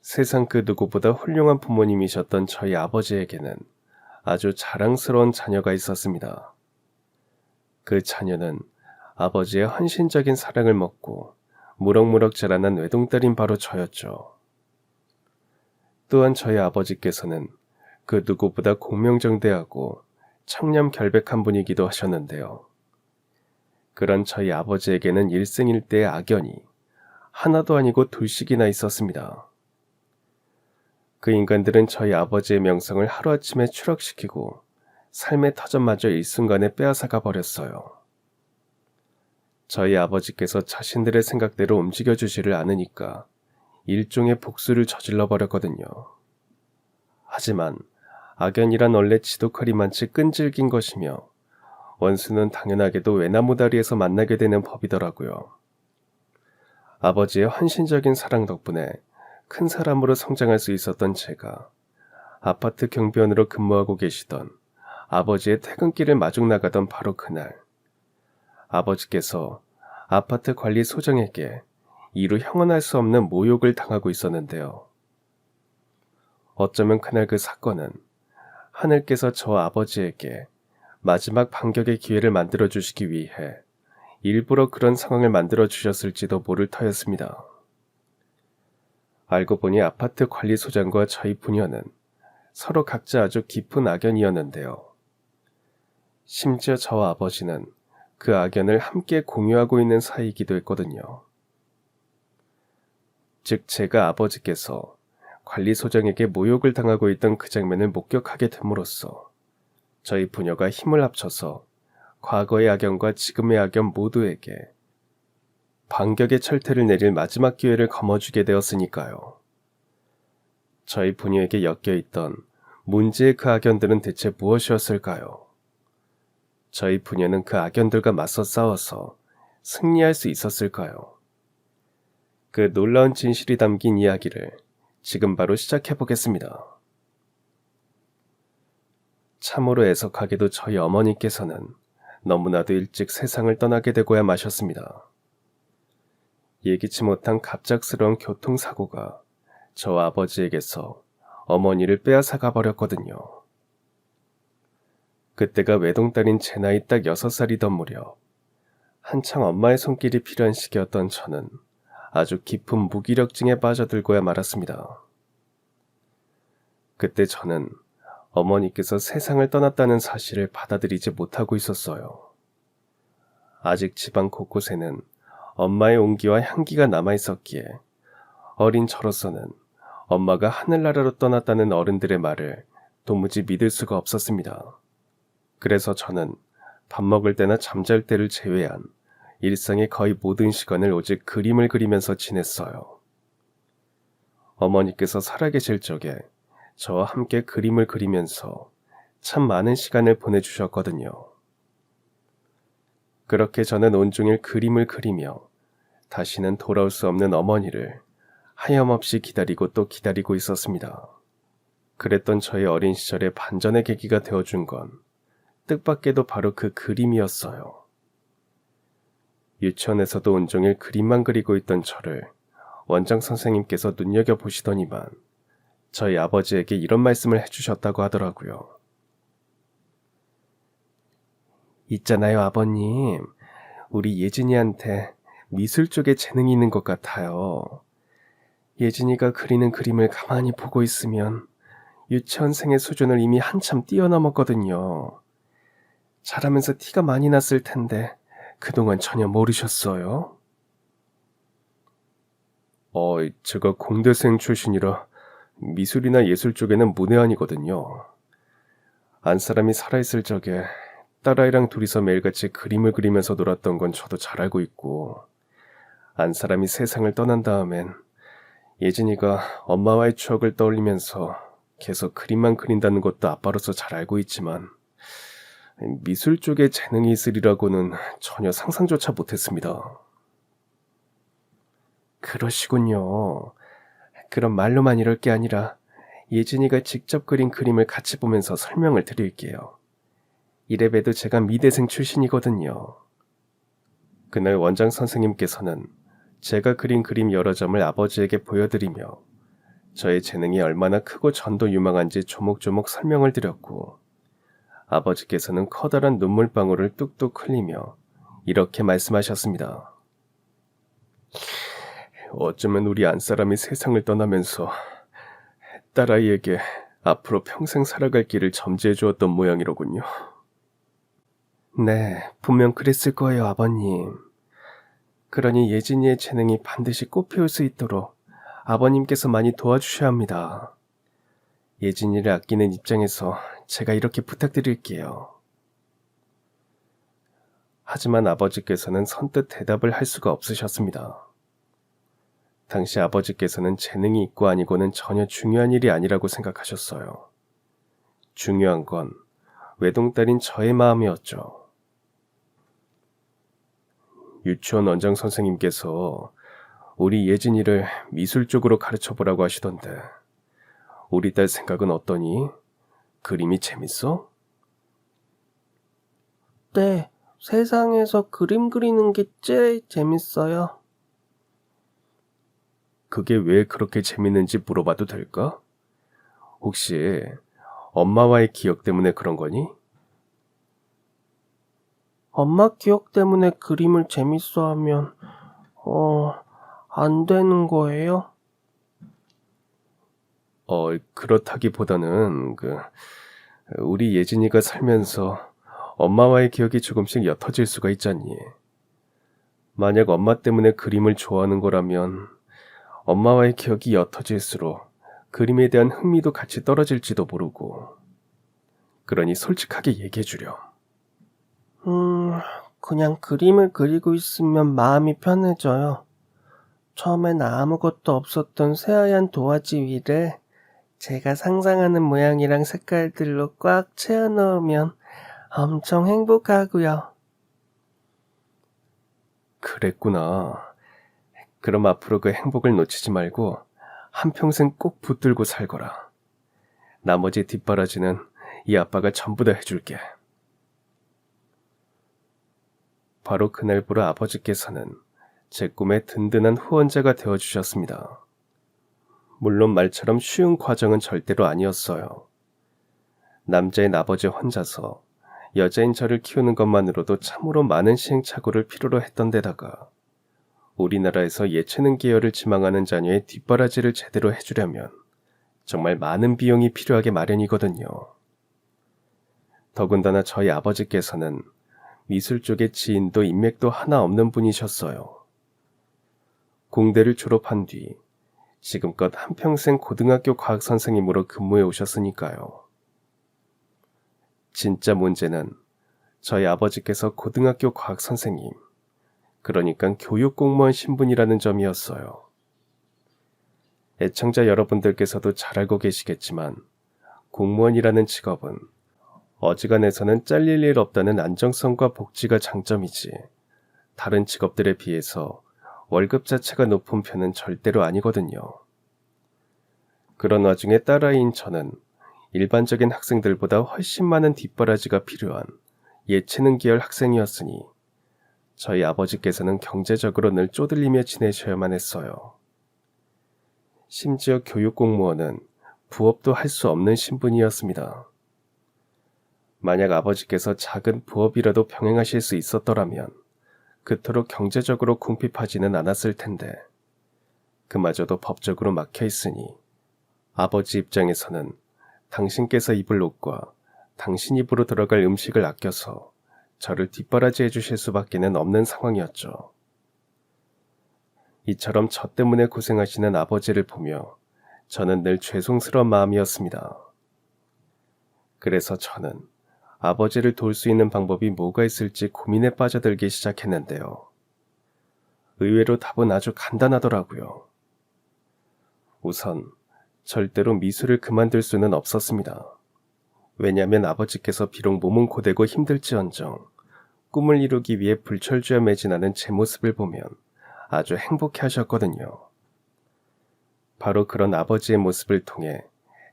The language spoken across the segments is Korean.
세상 그 누구보다 훌륭한 부모님이셨던 저희 아버지에게는 아주 자랑스러운 자녀가 있었습니다. 그 자녀는 아버지의 헌신적인 사랑을 먹고 무럭무럭 자라난 외동딸인 바로 저였죠. 또한 저희 아버지께서는 그 누구보다 공명정대하고 청렴결백한 분이기도 하셨는데요. 그런 저희 아버지에게는 일생일대의 악연이 하나도 아니고 둘씩이나 있었습니다. 그 인간들은 저희 아버지의 명성을 하루아침에 추락시키고 삶의 터전마저 일순간에 빼앗아가 버렸어요. 저희 아버지께서 자신들의 생각대로 움직여주지를 않으니까 일종의 복수를 저질러 버렸거든요. 하지만 악연이란 원래 지독하리만치 끈질긴 것이며 원수는 당연하게도 외나무다리에서 만나게 되는 법이더라고요. 아버지의 헌신적인 사랑 덕분에 큰 사람으로 성장할 수 있었던 제가 아파트 경비원으로 근무하고 계시던 아버지의 퇴근길을 마중 나가던 바로 그날, 아버지께서 아파트 관리 소장에게 이루 형언할 수 없는 모욕을 당하고 있었는데요. 어쩌면 그날 그 사건은 하늘께서 저 아버지에게 마지막 반격의 기회를 만들어 주시기 위해 일부러 그런 상황을 만들어 주셨을지도 모를 터였습니다. 알고 보니 아파트 관리소장과 저희 부녀는 서로 각자 아주 깊은 악연이었는데요. 심지어 저와 아버지는 그 악연을 함께 공유하고 있는 사이이기도 했거든요. 즉 제가 아버지께서 관리소장에게 모욕을 당하고 있던 그 장면을 목격하게 됨으로써 저희 부녀가 힘을 합쳐서 과거의 악연과 지금의 악연 모두에게 반격의 철퇴를 내릴 마지막 기회를 거머쥐게 되었으니까요. 저희 부녀에게 엮여있던 문제의 그 악연들은 대체 무엇이었을까요? 저희 부녀는 그 악연들과 맞서 싸워서 승리할 수 있었을까요? 그 놀라운 진실이 담긴 이야기를 지금 바로 시작해 보겠습니다. 참으로 애석하게도 저희 어머니께서는 너무나도 일찍 세상을 떠나게 되고야 마셨습니다. 예기치 못한 갑작스러운 교통사고가 저 아버지에게서 어머니를 빼앗아가 버렸거든요. 그때가 외동딸인 제 나이 딱 6살이던 무렵, 한창 엄마의 손길이 필요한 시기였던 저는 아주 깊은 무기력증에 빠져들고야 말았습니다. 그때 저는 어머니께서 세상을 떠났다는 사실을 받아들이지 못하고 있었어요. 아직 집안 곳곳에는 엄마의 온기와 향기가 남아있었기에 어린 저로서는 엄마가 하늘나라로 떠났다는 어른들의 말을 도무지 믿을 수가 없었습니다. 그래서 저는 밥 먹을 때나 잠잘 때를 제외한 일상의 거의 모든 시간을 오직 그림을 그리면서 지냈어요. 어머니께서 살아계실 적에 저와 함께 그림을 그리면서 참 많은 시간을 보내주셨거든요. 그렇게 저는 온종일 그림을 그리며 다시는 돌아올 수 없는 어머니를 하염없이 기다리고 또 기다리고 있었습니다. 그랬던 저의 어린 시절의 반전의 계기가 되어준 건 뜻밖에도 바로 그 그림이었어요. 유치원에서도 온종일 그림만 그리고 있던 저를 원장 선생님께서 눈여겨보시더니만 저희 아버지에게 이런 말씀을 해주셨다고 하더라고요. 있잖아요, 아버님. 우리 예진이한테 미술 쪽에 재능이 있는 것 같아요. 예진이가 그리는 그림을 가만히 보고 있으면 유치원생의 수준을 이미 한참 뛰어넘었거든요. 잘하면서 티가 많이 났을 텐데 그동안 전혀 모르셨어요? 제가 공대생 출신이라 미술이나 예술 쪽에는 문외한이거든요. 안사람이 살아있을 적에 딸아이랑 둘이서 매일같이 그림을 그리면서 놀았던 건 저도 잘 알고 있고, 안사람이 세상을 떠난 다음엔 예진이가 엄마와의 추억을 떠올리면서 계속 그림만 그린다는 것도 아빠로서 잘 알고 있지만 미술 쪽에 재능이 있으리라고는 전혀 상상조차 못했습니다. 그러시군요. 그럼 말로만 이럴 게 아니라 예진이가 직접 그린 그림을 같이 보면서 설명을 드릴게요. 이래봬도 제가 미대생 출신이거든요. 그날 원장 선생님께서는 제가 그린 그림 여러 점을 아버지에게 보여드리며 저의 재능이 얼마나 크고 전도 유망한지 조목조목 설명을 드렸고, 아버지께서는 커다란 눈물방울을 뚝뚝 흘리며 이렇게 말씀하셨습니다. 어쩌면 우리 안사람이 세상을 떠나면서 딸아이에게 앞으로 평생 살아갈 길을 점지해 주었던 모양이로군요. 네, 분명 그랬을 거예요, 아버님. 그러니 예진이의 재능이 반드시 꽃피울 수 있도록 아버님께서 많이 도와주셔야 합니다. 예진이를 아끼는 입장에서 제가 이렇게 부탁드릴게요. 하지만 아버지께서는 선뜻 대답을 할 수가 없으셨습니다. 당시 아버지께서는 재능이 있고 아니고는 전혀 중요한 일이 아니라고 생각하셨어요. 중요한 건 외동딸인 저의 마음이었죠. 유치원 원장 선생님께서 우리 예진이를 미술 쪽으로 가르쳐보라고 하시던데 우리 딸 생각은 어떠니? 그림이 재밌어? 네, 세상에서 그림 그리는 게 제일 재밌어요. 그게 왜 그렇게 재밌는지 물어봐도 될까? 혹시 엄마와의 기억 때문에 그런 거니? 엄마 기억 때문에 그림을 재밌어 하면, 안 되는 거예요? 그렇다기보다는, 우리 예진이가 살면서 엄마와의 기억이 조금씩 옅어질 수가 있잖니. 만약 엄마 때문에 그림을 좋아하는 거라면, 엄마와의 기억이 옅어질수록 그림에 대한 흥미도 같이 떨어질지도 모르고. 그러니 솔직하게 얘기해주렴. 그냥 그림을 그리고 있으면 마음이 편해져요. 처음엔 아무것도 없었던 새하얀 도화지 위를 제가 상상하는 모양이랑 색깔들로 꽉 채워넣으면 엄청 행복하고요. 그랬구나. 그럼 앞으로 그 행복을 놓치지 말고 한평생 꼭 붙들고 살거라. 나머지 뒷바라지는 이 아빠가 전부 다 해줄게. 바로 그날부로 아버지께서는 제 꿈의 든든한 후원자가 되어주셨습니다. 물론 말처럼 쉬운 과정은 절대로 아니었어요. 남자인 아버지 혼자서 여자인 저를 키우는 것만으로도 참으로 많은 시행착오를 필요로 했던 데다가 우리나라에서 예체능 계열을 지망하는 자녀의 뒷바라지를 제대로 해주려면 정말 많은 비용이 필요하게 마련이거든요. 더군다나 저희 아버지께서는 미술 쪽의 지인도 인맥도 하나 없는 분이셨어요. 공대를 졸업한 뒤 지금껏 한평생 고등학교 과학 선생님으로 근무해 오셨으니까요. 진짜 문제는 저희 아버지께서 고등학교 과학 선생님, 그러니까 교육공무원 신분이라는 점이었어요. 애청자 여러분들께서도 잘 알고 계시겠지만 공무원이라는 직업은 어지간해서는 잘릴 일 없다는 안정성과 복지가 장점이지 다른 직업들에 비해서 월급 자체가 높은 편은 절대로 아니거든요. 그런 와중에 딸아이인 저는 일반적인 학생들보다 훨씬 많은 뒷바라지가 필요한 예체능 계열 학생이었으니 저희 아버지께서는 경제적으로 늘 쪼들리며 지내셔야만 했어요. 심지어 교육공무원은 부업도 할 수 없는 신분이었습니다. 만약 아버지께서 작은 부업이라도 병행하실 수 있었더라면 그토록 경제적으로 궁핍하지는 않았을 텐데 그마저도 법적으로 막혀 있으니 아버지 입장에서는 당신께서 입을 옷과 당신 입으로 들어갈 음식을 아껴서 저를 뒷바라지해 주실 수밖에는 없는 상황이었죠. 이처럼 저 때문에 고생하시는 아버지를 보며 저는 늘 죄송스러운 마음이었습니다. 그래서 저는 아버지를 도울 수 있는 방법이 뭐가 있을지 고민에 빠져들기 시작했는데요. 의외로 답은 아주 간단하더라고요. 우선 절대로 미술을 그만둘 수는 없었습니다. 왜냐하면 아버지께서 비록 몸은 고되고 힘들지언정 꿈을 이루기 위해 불철주야 매진하는 제 모습을 보면 아주 행복해 하셨거든요. 바로 그런 아버지의 모습을 통해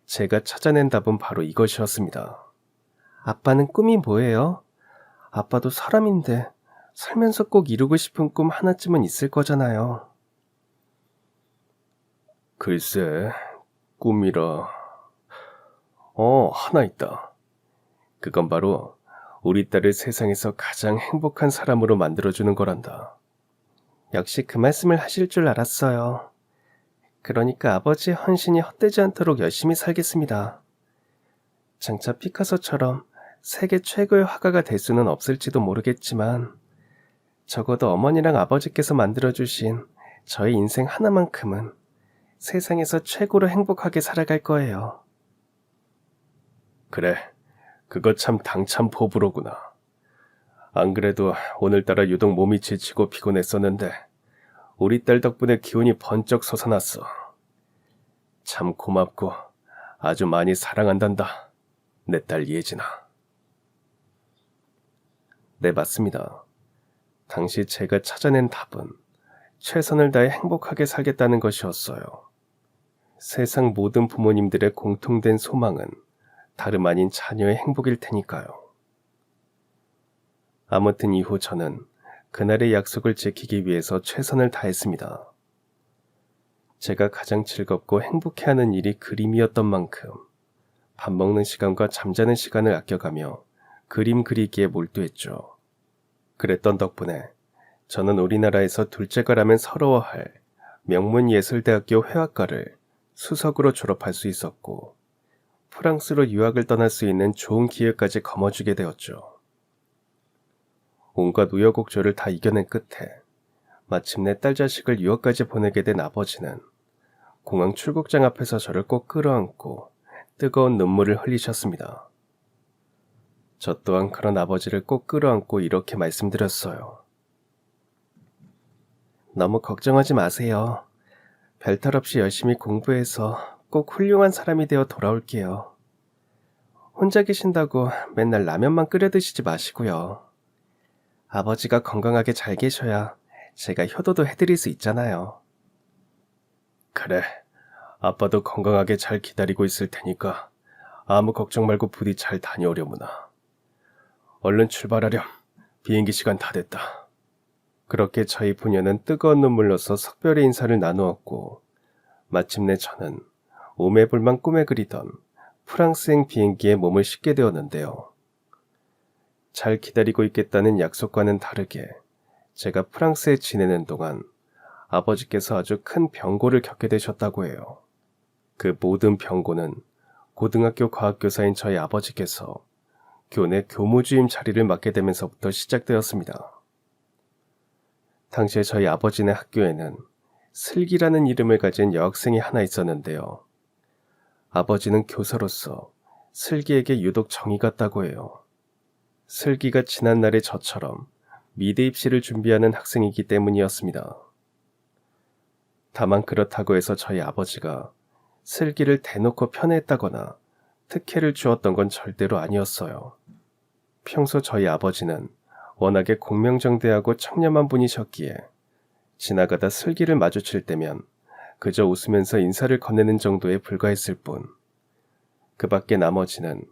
제가 찾아낸 답은 바로 이것이었습니다. 아빠는 꿈이 뭐예요? 아빠도 사람인데 살면서 꼭 이루고 싶은 꿈 하나쯤은 있을 거잖아요. 글쎄, 꿈이라. 하나 있다. 그건 바로 우리 딸을 세상에서 가장 행복한 사람으로 만들어주는 거란다. 역시 그 말씀을 하실 줄 알았어요. 그러니까 아버지의 헌신이 헛되지 않도록 열심히 살겠습니다. 장차 피카소처럼 세계 최고의 화가가 될 수는 없을지도 모르겠지만 적어도 어머니랑 아버지께서 만들어주신 저의 인생 하나만큼은 세상에서 최고로 행복하게 살아갈 거예요. 그래, 그거 참 당찬 포부로구나. 안 그래도 오늘따라 유독 몸이 지치고 피곤했었는데 우리 딸 덕분에 기운이 번쩍 솟아났어. 참 고맙고 아주 많이 사랑한단다. 내 딸 예진아. 네, 맞습니다. 당시 제가 찾아낸 답은 최선을 다해 행복하게 살겠다는 것이었어요. 세상 모든 부모님들의 공통된 소망은 다름 아닌 자녀의 행복일 테니까요. 아무튼 이후 저는 그날의 약속을 지키기 위해서 최선을 다했습니다. 제가 가장 즐겁고 행복해하는 일이 그림이었던 만큼 밥 먹는 시간과 잠자는 시간을 아껴가며 그림 그리기에 몰두했죠. 그랬던 덕분에 저는 우리나라에서 둘째가라면 서러워할 명문예술대학교 회화과를 수석으로 졸업할 수 있었고 프랑스로 유학을 떠날 수 있는 좋은 기회까지 거머쥐게 되었죠. 온갖 우여곡절을 다 이겨낸 끝에 마침내 딸 자식을 유학까지 보내게 된 아버지는 공항 출국장 앞에서 저를 꼭 끌어안고 뜨거운 눈물을 흘리셨습니다. 저 또한 그런 아버지를 꼭 끌어안고 이렇게 말씀드렸어요. 너무 걱정하지 마세요. 별탈 없이 열심히 공부해서 꼭 훌륭한 사람이 되어 돌아올게요. 혼자 계신다고 맨날 라면만 끓여 드시지 마시고요. 아버지가 건강하게 잘 계셔야 제가 효도도 해드릴 수 있잖아요. 그래, 아빠도 건강하게 잘 기다리고 있을 테니까 아무 걱정 말고 부디 잘 다녀오려무나. 얼른 출발하렴. 비행기 시간 다 됐다. 그렇게 저희 부녀는 뜨거운 눈물로써 석별의 인사를 나누었고 마침내 저는 오매불망 꿈에 그리던 프랑스행 비행기에 몸을 싣게 되었는데요. 잘 기다리고 있겠다는 약속과는 다르게 제가 프랑스에 지내는 동안 아버지께서 아주 큰 병고를 겪게 되셨다고 해요. 그 모든 병고는 고등학교 과학교사인 저희 아버지께서 교내 교무주임 자리를 맡게 되면서부터 시작되었습니다. 당시에 저희 아버지네 학교에는 슬기라는 이름을 가진 여학생이 하나 있었는데요. 아버지는 교사로서 슬기에게 유독 정이 갔다고 해요. 슬기가 지난날의 저처럼 미대 입시를 준비하는 학생이기 때문이었습니다. 다만 그렇다고 해서 저희 아버지가 슬기를 대놓고 편애했다거나 특혜를 주었던 건 절대로 아니었어요. 평소 저희 아버지는 워낙에 공명정대하고 청렴한 분이셨기에 지나가다 슬기를 마주칠 때면 그저 웃으면서 인사를 건네는 정도에 불과했을 뿐, 그 밖에 나머지는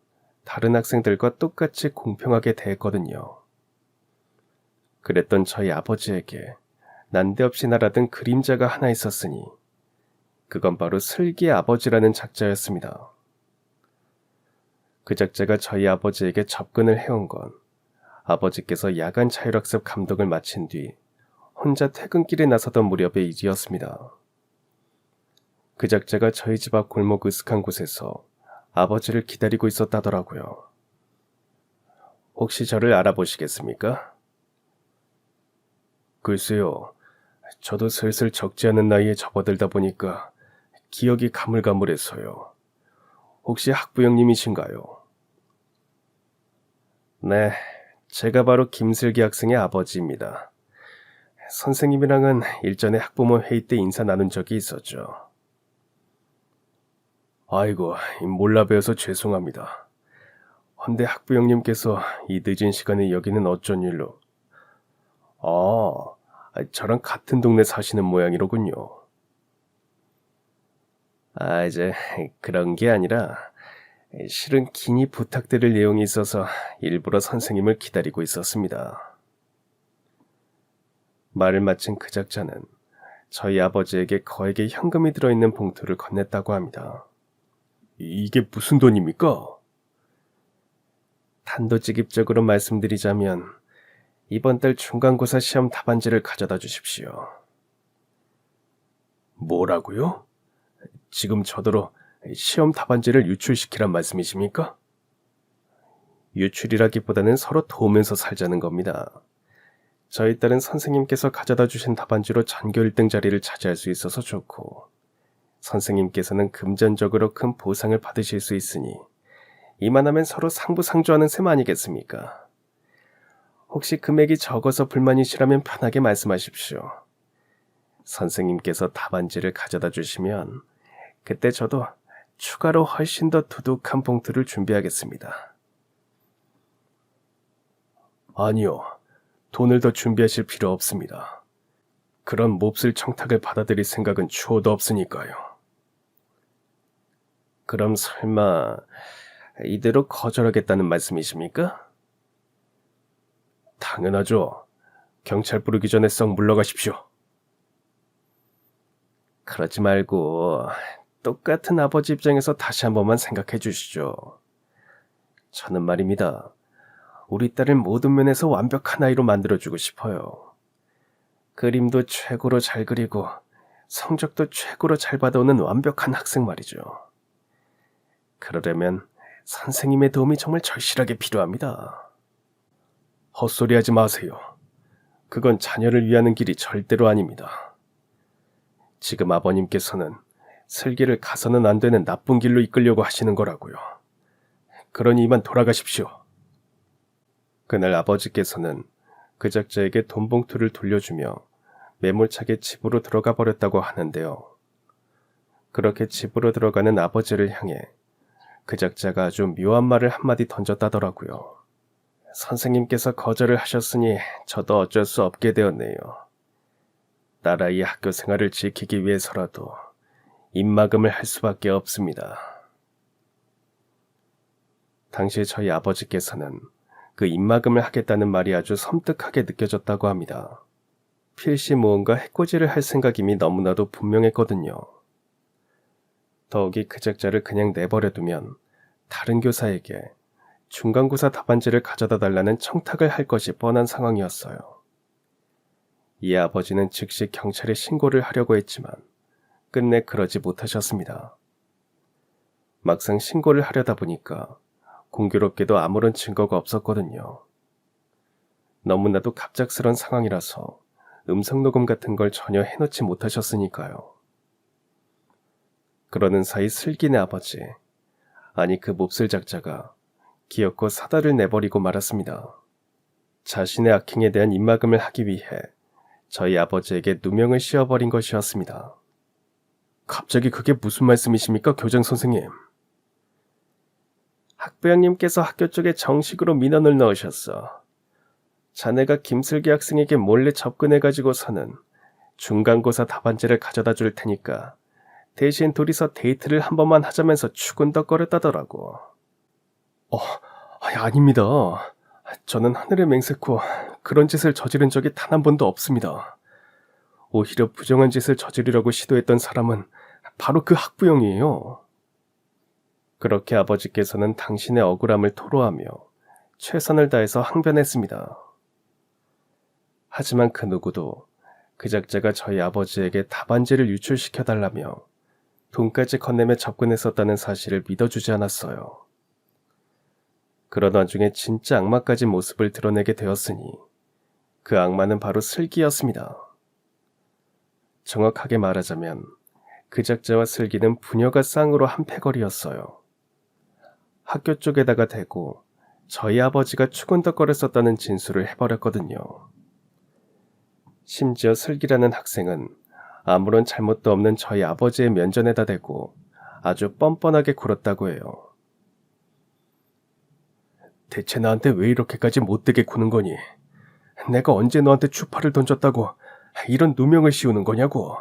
다른 학생들과 똑같이 공평하게 대했거든요. 그랬던 저희 아버지에게 난데없이 날아든 그림자가 하나 있었으니 그건 바로 슬기의 아버지라는 작자였습니다. 그 작자가 저희 아버지에게 접근을 해온 건 아버지께서 야간 자율학습 감독을 마친 뒤 혼자 퇴근길에 나서던 무렵의 일이었습니다. 그 작자가 저희 집 앞 골목 으슥한 곳에서 아버지를 기다리고 있었다더라고요. 혹시 저를 알아보시겠습니까? 글쎄요, 저도 슬슬 적지 않은 나이에 접어들다 보니까 기억이 가물가물해서요. 혹시 학부형님이신가요? 네, 제가 바로 김슬기 학생의 아버지입니다. 선생님이랑은 일전에 학부모 회의 때 인사 나눈 적이 있었죠. 아이고, 몰라 뵈어서 죄송합니다. 헌데 학부형님께서 이 늦은 시간에 여기는 어쩐 일로? 저랑 같은 동네 사시는 모양이로군요. 이제 그런 게 아니라 실은 긴히 부탁드릴 내용이 있어서 일부러 선생님을 기다리고 있었습니다. 말을 마친 그 작자는 저희 아버지에게 거액의 현금이 들어있는 봉투를 건넸다고 합니다. 이게 무슨 돈입니까? 단도직입적으로 말씀드리자면 이번 달 중간고사 시험 답안지를 가져다 주십시오. 뭐라고요? 지금 저더러 시험 답안지를 유출시키란 말씀이십니까? 유출이라기보다는 서로 도우면서 살자는 겁니다. 저희 딸은 선생님께서 가져다 주신 답안지로 전교 1등 자리를 차지할 수 있어서 좋고, 선생님께서는 금전적으로 큰 보상을 받으실 수 있으니 이만하면 서로 상부상조하는 셈 아니겠습니까? 혹시 금액이 적어서 불만이시라면 편하게 말씀하십시오. 선생님께서 답안지를 가져다 주시면 그때 저도 추가로 훨씬 더 두둑한 봉투를 준비하겠습니다. 아니요. 돈을 더 준비하실 필요 없습니다. 그런 몹쓸 청탁을 받아들일 생각은 추호도 없으니까요. 그럼 설마 이대로 거절하겠다는 말씀이십니까? 당연하죠. 경찰 부르기 전에 썩 물러가십시오. 그러지 말고 똑같은 아버지 입장에서 다시 한 번만 생각해 주시죠. 저는 말입니다. 우리 딸을 모든 면에서 완벽한 아이로 만들어주고 싶어요. 그림도 최고로 잘 그리고 성적도 최고로 잘 받아오는 완벽한 학생 말이죠. 그러려면 선생님의 도움이 정말 절실하게 필요합니다. 헛소리하지 마세요. 그건 자녀를 위하는 길이 절대로 아닙니다. 지금 아버님께서는 슬기를 가서는 안 되는 나쁜 길로 이끌려고 하시는 거라고요. 그러니 이만 돌아가십시오. 그날 아버지께서는 그 작자에게 돈 봉투를 돌려주며 매몰차게 집으로 들어가 버렸다고 하는데요. 그렇게 집으로 들어가는 아버지를 향해 그 작자가 아주 묘한 말을 한마디 던졌다더라고요. 선생님께서 거절을 하셨으니 저도 어쩔 수 없게 되었네요. 딸아이의 학교 생활을 지키기 위해서라도 입막음을 할 수밖에 없습니다. 당시 저희 아버지께서는 그 입막음을 하겠다는 말이 아주 섬뜩하게 느껴졌다고 합니다. 필시 무언가 해코지를 할 생각임이 너무나도 분명했거든요. 더욱이 그 작자를 그냥 내버려두면 다른 교사에게 중간고사 답안지를 가져다 달라는 청탁을 할 것이 뻔한 상황이었어요. 이 아버지는 즉시 경찰에 신고를 하려고 했지만 끝내 그러지 못하셨습니다. 막상 신고를 하려다 보니까 공교롭게도 아무런 증거가 없었거든요. 너무나도 갑작스런 상황이라서 음성녹음 같은 걸 전혀 해놓지 못하셨으니까요. 그러는 사이 슬기네 아버지, 아니 그 몹쓸 작자가 기어코 사다를 내버리고 말았습니다. 자신의 악행에 대한 입막음을 하기 위해 저희 아버지에게 누명을 씌워버린 것이었습니다. 갑자기 그게 무슨 말씀이십니까, 교장 선생님? 학부형님께서 학교 쪽에 정식으로 민원을 넣으셨어. 자네가 김슬기 학생에게 몰래 접근해가지고서는 중간고사 답안지를 가져다 줄 테니까 대신 둘이서 데이트를 한 번만 하자면서 추근덕거렸다더라고. 아닙니다. 저는 하늘의 맹세코 그런 짓을 저지른 적이 단 한 번도 없습니다. 오히려 부정한 짓을 저지르려고 시도했던 사람은 바로 그 학부형이에요. 그렇게 아버지께서는 당신의 억울함을 토로하며 최선을 다해서 항변했습니다. 하지만 그 누구도 그 작자가 저희 아버지에게 답안지를 유출시켜달라며 돈까지 건네며 접근했었다는 사실을 믿어주지 않았어요. 그런 와중에 진짜 악마까지 모습을 드러내게 되었으니 그 악마는 바로 슬기였습니다. 정확하게 말하자면 그 작자와 슬기는 부녀가 쌍으로 한 패거리였어요. 학교 쪽에다가 대고 저희 아버지가 추근덕거렸었다는 진술을 해버렸거든요. 심지어 슬기라는 학생은 아무런 잘못도 없는 저희 아버지의 면전에다 대고 아주 뻔뻔하게 굴었다고 해요. 대체 나한테 왜 이렇게까지 못되게 구는 거니? 내가 언제 너한테 추파를 던졌다고 이런 누명을 씌우는 거냐고.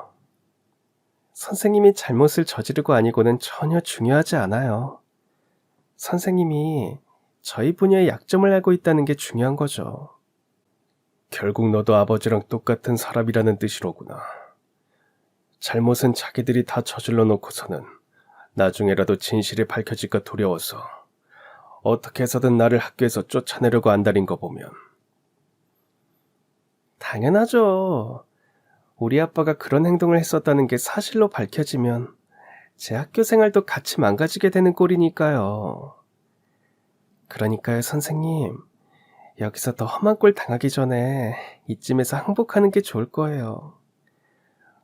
선생님이 잘못을 저지르고 아니고는 전혀 중요하지 않아요. 선생님이 저희 분야의 약점을 알고 있다는 게 중요한 거죠. 결국 너도 아버지랑 똑같은 사람이라는 뜻이로구나. 잘못은 자기들이 다 저질러 놓고서는 나중에라도 진실이 밝혀질까 두려워서 어떻게 해서든 나를 학교에서 쫓아내려고 안달인 거 보면. 당연하죠. 우리 아빠가 그런 행동을 했었다는 게 사실로 밝혀지면 제 학교 생활도 같이 망가지게 되는 꼴이니까요. 그러니까요, 선생님. 여기서 더 험한 꼴 당하기 전에 이쯤에서 항복하는 게 좋을 거예요.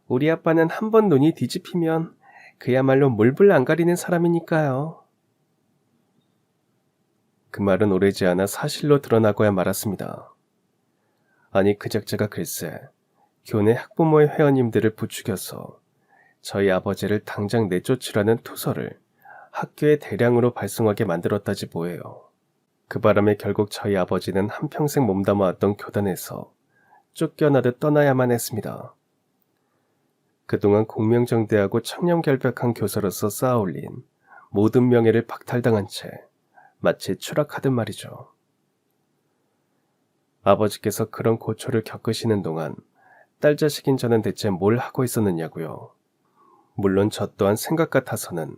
우리 아빠는 한 번 눈이 뒤집히면 그야말로 물불 안 가리는 사람이니까요. 그 말은 오래지 않아 사실로 드러나고야 말았습니다. 아니 그작저가 글쎄 교내 학부모의 회원님들을 부추겨서 저희 아버지를 당장 내쫓으라는 투서를 학교에 대량으로 발송하게 만들었다지 뭐예요. 그 바람에 결국 저희 아버지는 한평생 몸담아왔던 교단에서 쫓겨나듯 떠나야만 했습니다. 그동안 공명정대하고 청렴결백한 교사로서 쌓아올린 모든 명예를 박탈당한 채 마치 추락하듯 말이죠. 아버지께서 그런 고초를 겪으시는 동안 딸 자식인 저는 대체 뭘 하고 있었느냐고요. 물론 저 또한 생각 같아서는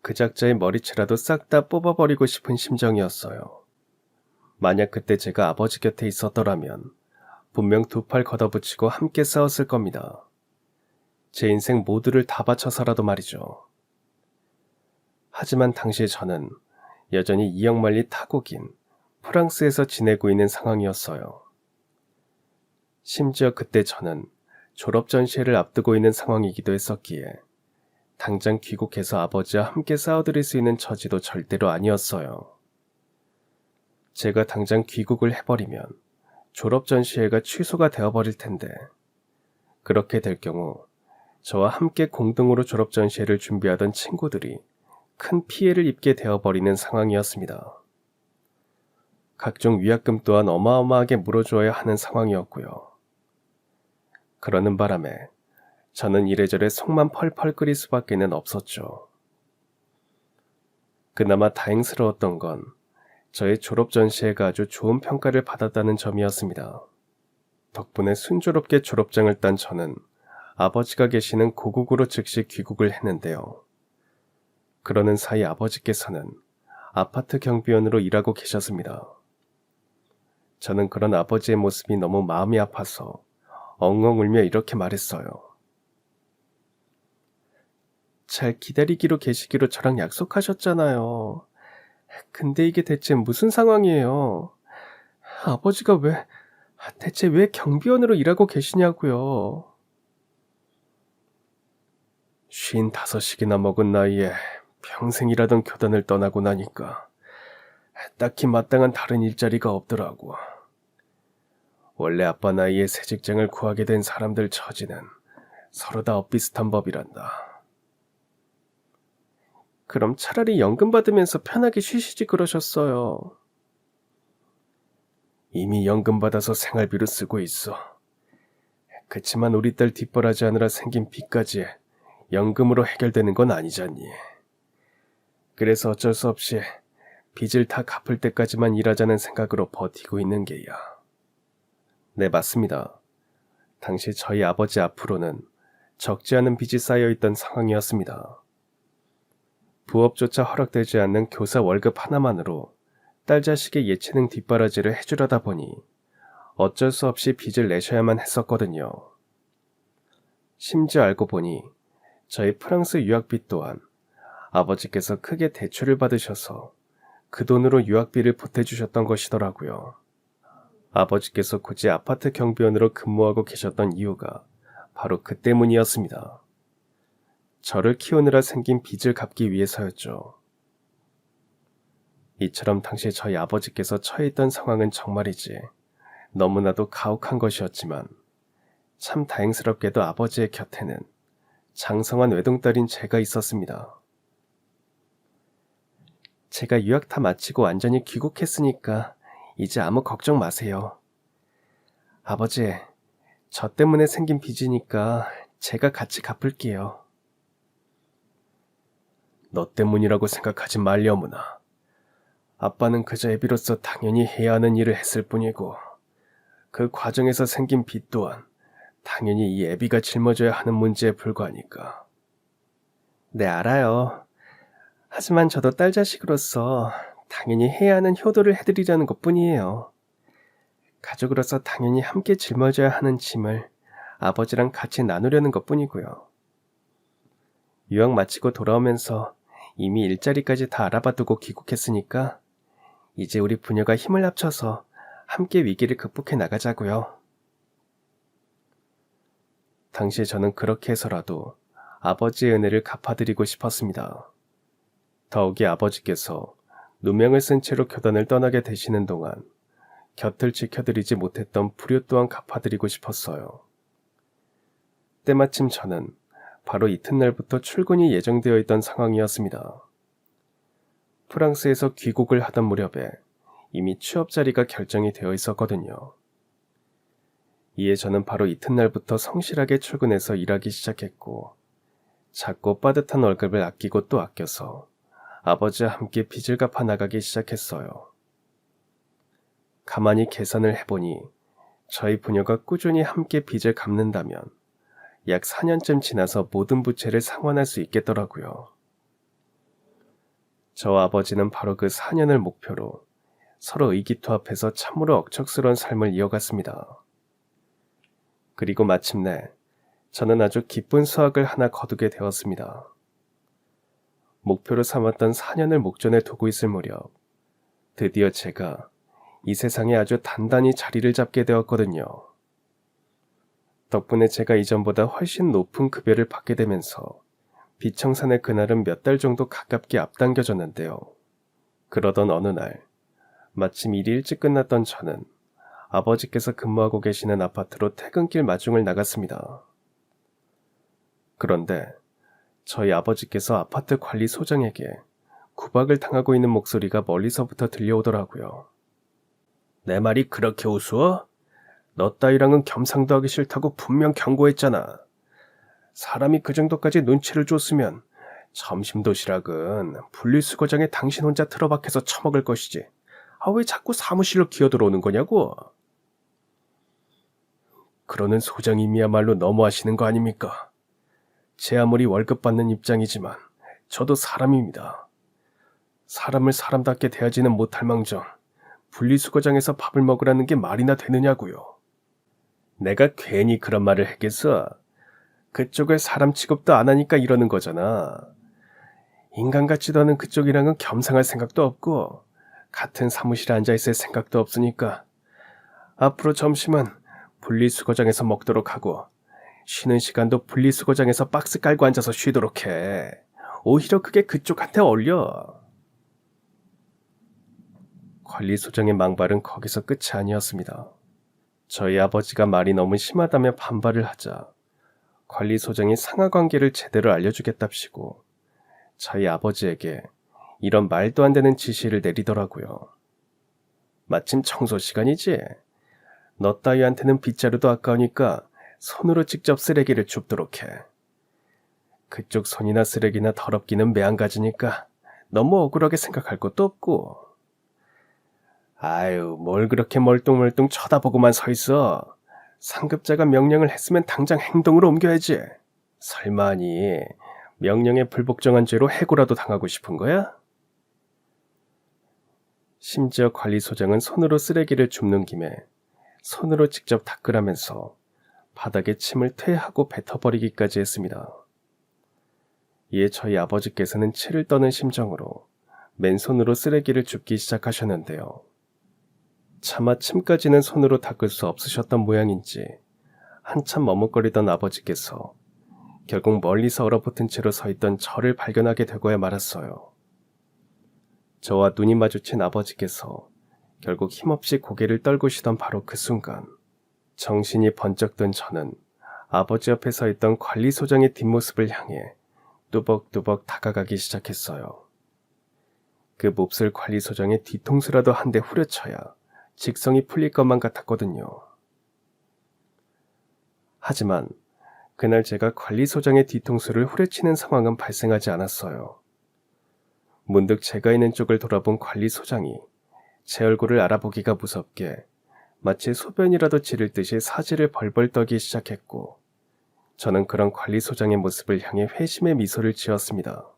그 작자의 머리채라도 싹 다 뽑아버리고 싶은 심정이었어요. 만약 그때 제가 아버지 곁에 있었더라면 분명 두 팔 걷어붙이고 함께 싸웠을 겁니다. 제 인생 모두를 다 바쳐서라도 말이죠. 하지만 당시 저는 여전히 이역만리 타국인 프랑스에서 지내고 있는 상황이었어요. 심지어 그때 저는 졸업 전시회를 앞두고 있는 상황이기도 했었기에 당장 귀국해서 아버지와 함께 싸워드릴 수 있는 처지도 절대로 아니었어요. 제가 당장 귀국을 해버리면 졸업 전시회가 취소가 되어버릴 텐데 그렇게 될 경우 저와 함께 공동으로 졸업 전시회를 준비하던 친구들이 큰 피해를 입게 되어버리는 상황이었습니다. 각종 위약금 또한 어마어마하게 물어줘야 하는 상황이었고요. 그러는 바람에 저는 이래저래 속만 펄펄 끓일 수밖에는 없었죠. 그나마 다행스러웠던 건 저의 졸업 전시회가 아주 좋은 평가를 받았다는 점이었습니다. 덕분에 순조롭게 졸업장을 딴 저는 아버지가 계시는 고국으로 즉시 귀국을 했는데요. 그러는 사이 아버지께서는 아파트 경비원으로 일하고 계셨습니다. 저는 그런 아버지의 모습이 너무 마음이 아파서 엉엉 울며 이렇게 말했어요. 잘 기다리기로 계시기로 저랑 약속하셨잖아요. 근데 이게 대체 무슨 상황이에요? 아버지가 대체 왜 경비원으로 일하고 계시냐고요? 55이나 먹은 나이에 평생 일하던 교단을 떠나고 나니까 딱히 마땅한 다른 일자리가 없더라고. 원래 아빠 나이에 새 직장을 구하게 된 사람들 처지는 서로 다 엇비슷한 법이란다. 그럼 차라리 연금 받으면서 편하게 쉬시지 그러셨어요. 이미 연금 받아서 생활비로 쓰고 있어. 그치만 우리 딸 뒷벌하지 하느라 생긴 빚까지 연금으로 해결되는 건 아니잖니. 그래서 어쩔 수 없이 빚을 다 갚을 때까지만 일하자는 생각으로 버티고 있는 게야. 네, 맞습니다. 당시 저희 아버지 앞으로는 적지 않은 빚이 쌓여있던 상황이었습니다. 부업조차 허락되지 않는 교사 월급 하나만으로 딸 자식의 예체능 뒷바라지를 해주려다 보니 어쩔 수 없이 빚을 내셔야만 했었거든요. 심지어 알고 보니 저희 프랑스 유학비 또한 아버지께서 크게 대출을 받으셔서 그 돈으로 유학비를 보태주셨던 것이더라고요. 아버지께서 굳이 아파트 경비원으로 근무하고 계셨던 이유가 바로 그 때문이었습니다. 저를 키우느라 생긴 빚을 갚기 위해서였죠. 이처럼 당시 저희 아버지께서 처해 있던 상황은 정말이지 너무나도 가혹한 것이었지만 참 다행스럽게도 아버지의 곁에는 장성한 외동딸인 제가 있었습니다. 제가 유학 다 마치고 완전히 귀국했으니까 이제 아무 걱정 마세요. 아버지, 저 때문에 생긴 빚이니까 제가 같이 갚을게요. 너 때문이라고 생각하지 말려무나. 아빠는 그저 애비로서 당연히 해야 하는 일을 했을 뿐이고 그 과정에서 생긴 빚 또한 당연히 이 애비가 짊어져야 하는 문제에 불과하니까. 네, 알아요. 하지만 저도 딸 자식으로서 당연히 해야 하는 효도를 해드리려는 것뿐이에요. 가족으로서 당연히 함께 짊어져야 하는 짐을 아버지랑 같이 나누려는 것뿐이고요. 유학 마치고 돌아오면서 이미 일자리까지 다 알아봐두고 귀국했으니까 이제 우리 부녀가 힘을 합쳐서 함께 위기를 극복해 나가자고요. 당시에 저는 그렇게 해서라도 아버지의 은혜를 갚아드리고 싶었습니다. 더욱이 아버지께서 누명을 쓴 채로 교단을 떠나게 되시는 동안 곁을 지켜드리지 못했던 불효 또한 갚아드리고 싶었어요. 때마침 저는 바로 이튿날부터 출근이 예정되어 있던 상황이었습니다. 프랑스에서 귀국을 하던 무렵에 이미 취업 자리가 결정이 되어 있었거든요. 이에 저는 바로 이튿날부터 성실하게 출근해서 일하기 시작했고, 작고 빠듯한 월급을 아끼고 또 아껴서 아버지와 함께 빚을 갚아 나가기 시작했어요. 가만히 계산을 해보니 저희 부녀가 꾸준히 함께 빚을 갚는다면 약 4년쯤 지나서 모든 부채를 상환할 수 있겠더라고요. 저와 아버지는 바로 그 4년을 목표로 서로 의기투합해서 참으로 억척스러운 삶을 이어갔습니다. 그리고 마침내 저는 아주 기쁜 수확을 하나 거두게 되었습니다. 목표로 삼았던 4년을 목전에 두고 있을 무렵 드디어 제가 이 세상에 아주 단단히 자리를 잡게 되었거든요. 덕분에 제가 이전보다 훨씬 높은 급여를 받게 되면서 비청산의 그날은 몇 달 정도 가깝게 앞당겨졌는데요. 그러던 어느 날 마침 일이 일찍 끝났던 저는 아버지께서 근무하고 계시는 아파트로 퇴근길 마중을 나갔습니다. 그런데 저희 아버지께서 아파트 관리 소장에게 구박을 당하고 있는 목소리가 멀리서부터 들려오더라고요. 내 말이 그렇게 우스워? 너 따위랑은 겸상도 하기 싫다고 분명 경고했잖아. 사람이 그 정도까지 눈치를 줬으면 점심 도시락은 분리수거장에 당신 혼자 틀어박혀서 처먹을 것이지. 왜 자꾸 사무실로 기어들어오는 거냐고? 그러는 소장님이야말로 너무하시는 거 아닙니까? 제 아무리 월급 받는 입장이지만 저도 사람입니다. 사람을 사람답게 대하지는 못할 망정 분리수거장에서 밥을 먹으라는 게 말이나 되느냐고요. 내가 괜히 그런 말을 했겠어? 그쪽을 사람 취급도 안 하니까 이러는 거잖아. 인간 같지도 않은 그쪽이랑은 겸상할 생각도 없고 같은 사무실에 앉아있을 생각도 없으니까 앞으로 점심은 분리수거장에서 먹도록 하고 쉬는 시간도 분리수거장에서 박스 깔고 앉아서 쉬도록 해. 오히려 그게 그쪽한테 어울려. 관리소장의 망발은 거기서 끝이 아니었습니다. 저희 아버지가 말이 너무 심하다며 반발을 하자 관리소장이 상하관계를 제대로 알려주겠답시고 저희 아버지에게 이런 말도 안 되는 지시를 내리더라고요. 마침 청소 시간이지? 너 따위한테는 빗자루도 아까우니까 손으로 직접 쓰레기를 줍도록 해. 그쪽 손이나 쓰레기나 더럽기는 매한가지니까 너무 억울하게 생각할 것도 없고. 아유, 뭘 그렇게 멀뚱멀뚱 쳐다보고만 서 있어. 상급자가 명령을 했으면 당장 행동으로 옮겨야지. 설마니 명령에 불복종한 죄로 해고라도 당하고 싶은 거야? 심지어 관리소장은 손으로 쓰레기를 줍는 김에 손으로 직접 닦으라면서 바닥에 침을 퇴하고 뱉어버리기까지 했습니다. 이에 저희 아버지께서는 치를 떠는 심정으로 맨손으로 쓰레기를 줍기 시작하셨는데요. 차마 침까지는 손으로 닦을 수 없으셨던 모양인지 한참 머뭇거리던 아버지께서 결국 멀리서 얼어붙은 채로 서 있던 저를 발견하게 되고야 말았어요. 저와 눈이 마주친 아버지께서 결국 힘없이 고개를 떨구시던 바로 그 순간 정신이 번쩍 든 저는 아버지 옆에 서 있던 관리소장의 뒷모습을 향해 뚜벅뚜벅 다가가기 시작했어요. 그 몹쓸 관리소장의 뒤통수라도 한 대 후려쳐야 직성이 풀릴 것만 같았거든요. 하지만 그날 제가 관리소장의 뒤통수를 후려치는 상황은 발생하지 않았어요. 문득 제가 있는 쪽을 돌아본 관리소장이 제 얼굴을 알아보기가 무섭게 마치 소변이라도 지를 듯이 사지를 벌벌 떨기 시작했고 저는 그런 관리소장의 모습을 향해 회심의 미소를 지었습니다.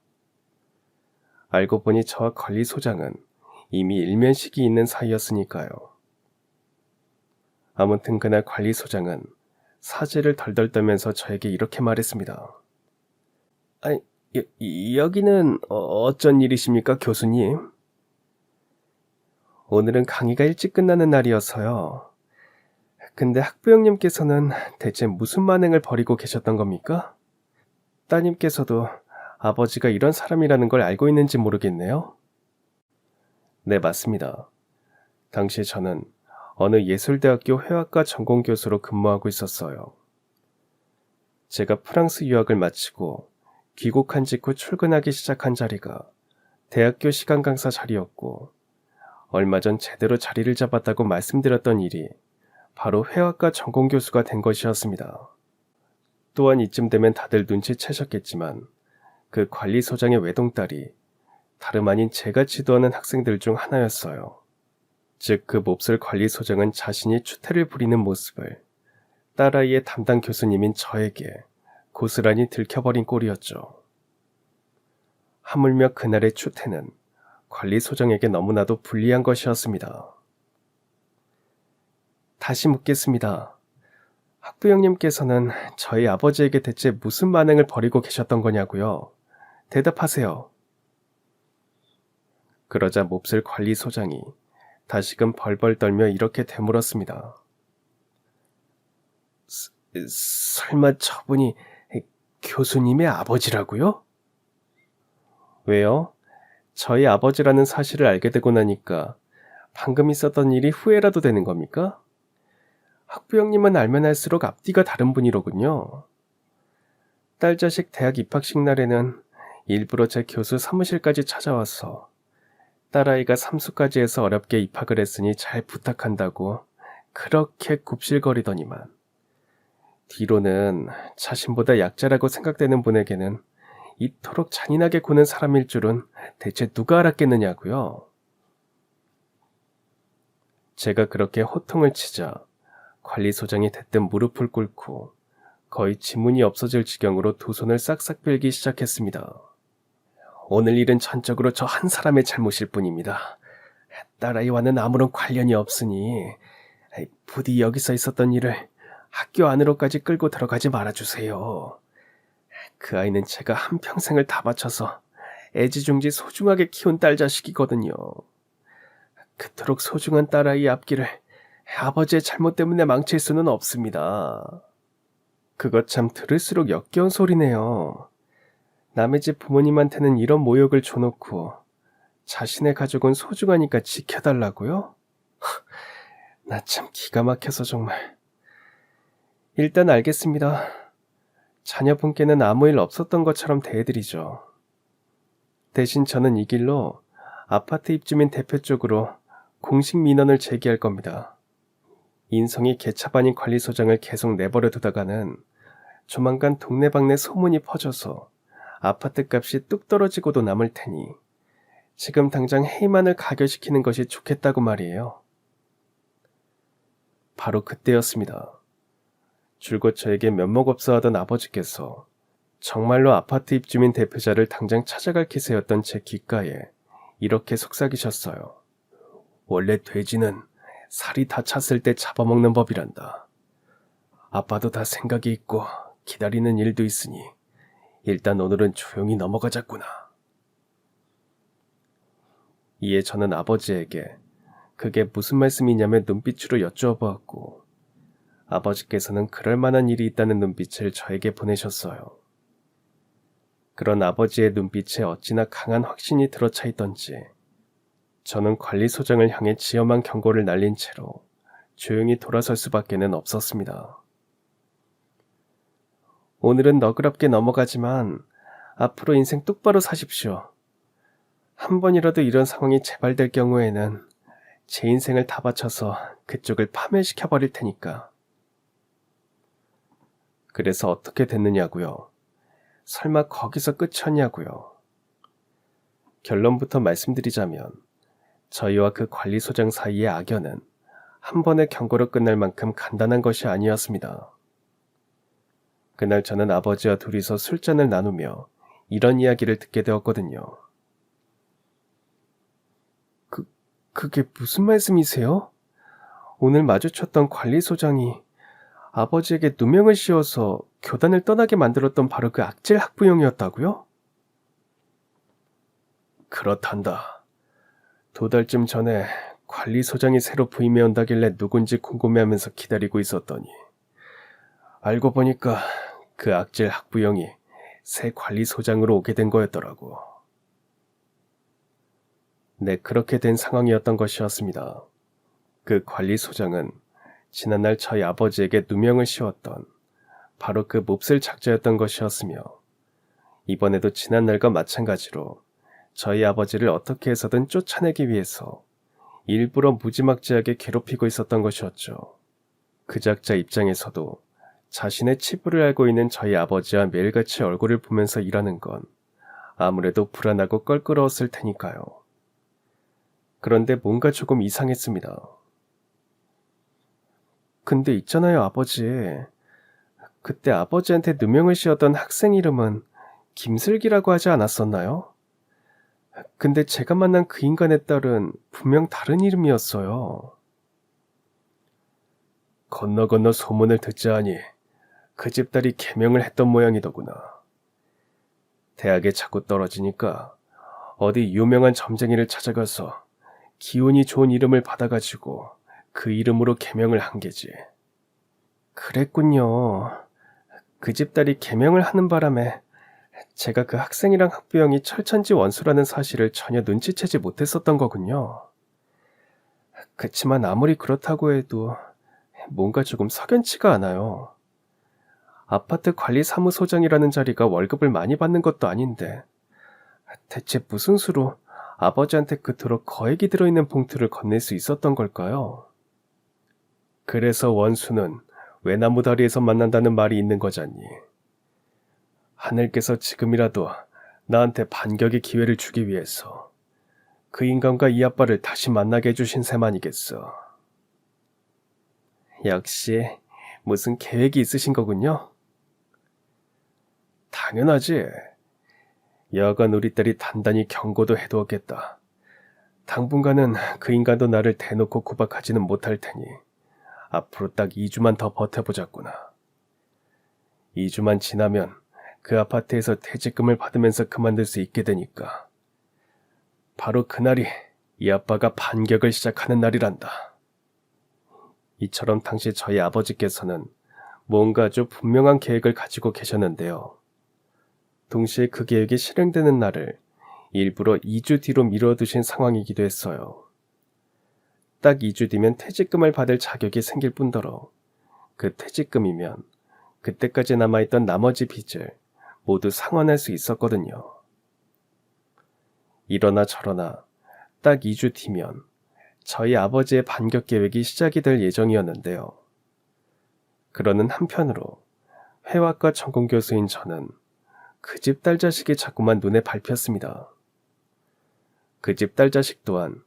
알고 보니 저와 관리소장은 이미 일면식이 있는 사이였으니까요. 아무튼 그날 관리소장은 사지를 덜덜 떨면서 저에게 이렇게 말했습니다. 아니, 여기는 어쩐 일이십니까, 교수님? 오늘은 강의가 일찍 끝나는 날이어서요. 근데 학부형님께서는 대체 무슨 만행을 벌이고 계셨던 겁니까? 따님께서도 아버지가 이런 사람이라는 걸 알고 있는지 모르겠네요. 네, 맞습니다. 당시 저는 어느 예술대학교 회화과 전공 교수로 근무하고 있었어요. 제가 프랑스 유학을 마치고 귀국한 직후 출근하기 시작한 자리가 대학교 시간 강사 자리였고, 얼마 전 제대로 자리를 잡았다고 말씀드렸던 일이 바로 회화과 전공 교수가 된 것이었습니다. 또한 이쯤 되면 다들 눈치채셨겠지만 그 관리소장의 외동딸이 다름 아닌 제가 지도하는 학생들 중 하나였어요. 즉 그 몹쓸 관리소장은 자신이 추태를 부리는 모습을 딸아이의 담당 교수님인 저에게 고스란히 들켜버린 꼴이었죠. 하물며 그날의 추태는 관리소장에게 너무나도 불리한 것이었습니다. 다시 묻겠습니다. 학부형님께서는 저희 아버지에게 대체 무슨 만행을 벌이고 계셨던 거냐고요? 대답하세요. 그러자 몹쓸 관리소장이 다시금 벌벌 떨며 이렇게 되물었습니다. 설마 저분이 교수님의 아버지라고요? 왜요? 저희 아버지라는 사실을 알게 되고 나니까 방금 있었던 일이 후회라도 되는 겁니까? 학부형님은 알면 할수록 앞뒤가 다른 분이로군요. 딸 자식 대학 입학식 날에는 일부러 제 교수 사무실까지 찾아와서 딸아이가 삼수까지 해서 어렵게 입학을 했으니 잘 부탁한다고 그렇게 굽실거리더니만, 뒤로는 자신보다 약자라고 생각되는 분에게는 이토록 잔인하게 구는 사람일 줄은 대체 누가 알았겠느냐고요. 제가 그렇게 호통을 치자 관리소장이 대뜸 무릎을 꿇고 거의 지문이 없어질 지경으로 두 손을 싹싹 빌기 시작했습니다. 오늘 일은 전적으로 저 한 사람의 잘못일 뿐입니다. 딸아이와는 아무런 관련이 없으니 부디 여기서 있었던 일을 학교 안으로까지 끌고 들어가지 말아주세요. 그 아이는 제가 한평생을 다 바쳐서 애지중지 소중하게 키운 딸 자식이거든요. 그토록 소중한 딸아이의 앞길을 아버지의 잘못 때문에 망칠 수는 없습니다. 그것 참 들을수록 역겨운 소리네요. 남의 집 부모님한테는 이런 모욕을 줘놓고 자신의 가족은 소중하니까 지켜달라고요? 나 참 기가 막혀서 정말. 일단 알겠습니다. 자녀분께는 아무 일 없었던 것처럼 대해드리죠. 대신 저는 이 길로 아파트 입주민 대표 쪽으로 공식 민원을 제기할 겁니다. 인성이 개차반인 관리소장을 계속 내버려 두다가는 조만간 동네방네 소문이 퍼져서 아파트 값이 뚝 떨어지고도 남을 테니 지금 당장 해임안을 가결시키는 것이 좋겠다고 말이에요. 바로 그때였습니다. 줄곧 저에게 면목 없어 하던 아버지께서 정말로 아파트 입주민 대표자를 당장 찾아갈 기세였던 제 귓가에 이렇게 속삭이셨어요. 원래 돼지는 살이 다 찼을 때 잡아먹는 법이란다. 아빠도 다 생각이 있고 기다리는 일도 있으니 일단 오늘은 조용히 넘어가자꾸나. 이에 저는 아버지에게 그게 무슨 말씀이냐며 눈빛으로 여쭈어 보았고, 아버지께서는 그럴 만한 일이 있다는 눈빛을 저에게 보내셨어요. 그런 아버지의 눈빛에 어찌나 강한 확신이 들어차 있던지 저는 관리소장을 향해 지엄한 경고를 날린 채로 조용히 돌아설 수밖에는 없었습니다. 오늘은 너그럽게 넘어가지만 앞으로 인생 똑바로 사십시오. 한 번이라도 이런 상황이 재발될 경우에는 제 인생을 다 바쳐서 그쪽을 파멸시켜버릴 테니까. 그래서 어떻게 됐느냐고요? 설마 거기서 끝이었냐고요? 결론부터 말씀드리자면 저희와 그 관리소장 사이의 악연은 한 번의 경고로 끝날 만큼 간단한 것이 아니었습니다. 그날 저는 아버지와 둘이서 술잔을 나누며 이런 이야기를 듣게 되었거든요. 그게 무슨 말씀이세요? 오늘 마주쳤던 관리소장이 아버지에게 누명을 씌워서 교단을 떠나게 만들었던 바로 그 악질 학부형이었다고요? 그렇단다. 2달쯤 전에 관리소장이 새로 부임해 온다길래 누군지 궁금해하면서 기다리고 있었더니 알고 보니까 그 악질 학부형이 새 관리소장으로 오게 된 거였더라고. 네, 그렇게 된 상황이었던 것이었습니다. 그 관리소장은 지난날 저희 아버지에게 누명을 씌웠던 바로 그 몹쓸 작자였던 것이었으며 이번에도 지난날과 마찬가지로 저희 아버지를 어떻게 해서든 쫓아내기 위해서 일부러 무지막지하게 괴롭히고 있었던 것이었죠. 그 작자 입장에서도 자신의 치부를 알고 있는 저희 아버지와 매일같이 얼굴을 보면서 일하는 건 아무래도 불안하고 껄끄러웠을 테니까요. 그런데 뭔가 조금 이상했습니다. 근데 있잖아요, 아버지. 그때 아버지한테 누명을 씌웠던 학생 이름은 김슬기라고 하지 않았었나요? 근데 제가 만난 그 인간의 딸은 분명 다른 이름이었어요. 건너 건너 소문을 듣자 하니 그 집 딸이 개명을 했던 모양이더구나. 대학에 자꾸 떨어지니까 어디 유명한 점쟁이를 찾아가서 기운이 좋은 이름을 받아가지고 그 이름으로 개명을 한 게지. 그랬군요. 그 집 딸이 개명을 하는 바람에 제가 그 학생이랑 학부형이 철천지 원수라는 사실을 전혀 눈치채지 못했었던 거군요. 그치만 아무리 그렇다고 해도 뭔가 조금 석연치가 않아요. 아파트 관리사무소장이라는 자리가 월급을 많이 받는 것도 아닌데 대체 무슨 수로 아버지한테 그토록 거액이 들어있는 봉투를 건넬 수 있었던 걸까요? 그래서 원수는 외나무 다리에서 만난다는 말이 있는 거잖니. 하늘께서 지금이라도 나한테 반격의 기회를 주기 위해서 그 인간과 이 아빠를 다시 만나게 해주신 셈 아니겠어. 역시 무슨 계획이 있으신 거군요. 당연하지. 여간 우리 딸이 단단히 경고도 해두었겠다. 당분간은 그 인간도 나를 대놓고 구박하지는 못할 테니 앞으로 딱 2주만 더 버텨보자꾸나. 2주만 지나면 그 아파트에서 퇴직금을 받으면서 그만둘 수 있게 되니까. 바로 그날이 이 아빠가 반격을 시작하는 날이란다. 이처럼 당시 저희 아버지께서는 뭔가 아주 분명한 계획을 가지고 계셨는데요. 동시에 그 계획이 실행되는 날을 일부러 2주 뒤로 미뤄두신 상황이기도 했어요. 딱 2주 뒤면 퇴직금을 받을 자격이 생길 뿐더러 그 퇴직금이면 그때까지 남아있던 나머지 빚을 모두 상환할 수 있었거든요. 이러나 저러나 딱 2주 뒤면 저희 아버지의 반격 계획이 시작이 될 예정이었는데요. 그러는 한편으로 회화과 전공 교수인 저는 그 집 딸 자식이 자꾸만 눈에 밟혔습니다. 그 집 딸 자식 또한